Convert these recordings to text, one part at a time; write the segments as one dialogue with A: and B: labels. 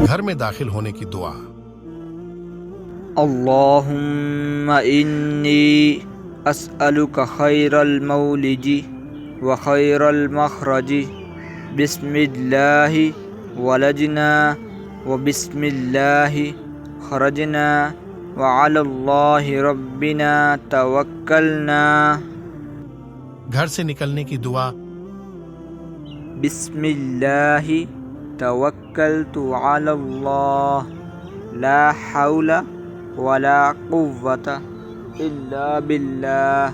A: گھر میں داخل ہونے کی دعا۔
B: اللہم انی اسألک خیر المولج و خیر المخرج، بسم اللہ ولجنا و بسم اللہ خرجنا وعلی اللہ ربنا توکلنا۔
A: گھر سے نکلنے کی دعا۔
B: بسم اللہ توکلت علی اللہ لا حول ولا قوة الا باللہ۔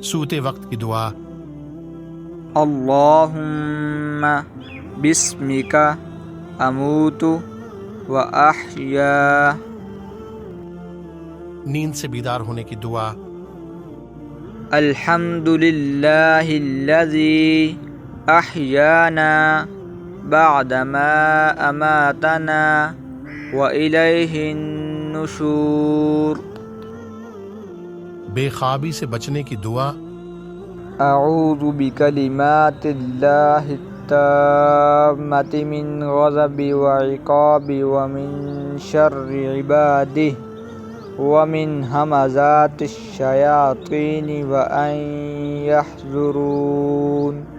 A: سوتے وقت کی دعا۔
B: اللہم بسمک اموت و احیا۔
A: نیند سے بیدار ہونے کی دعا۔
B: الحمد للہ الذی احیانا بعدما اماتنا وإلیہ النشور۔
A: بے خوابی سے بچنے کی دعا۔
B: اعوذ بکلمات اللہ التامۃ من غضب وعقاب ومن شر عبادہ ومن ہمزات الشیاطین وان یحضرون۔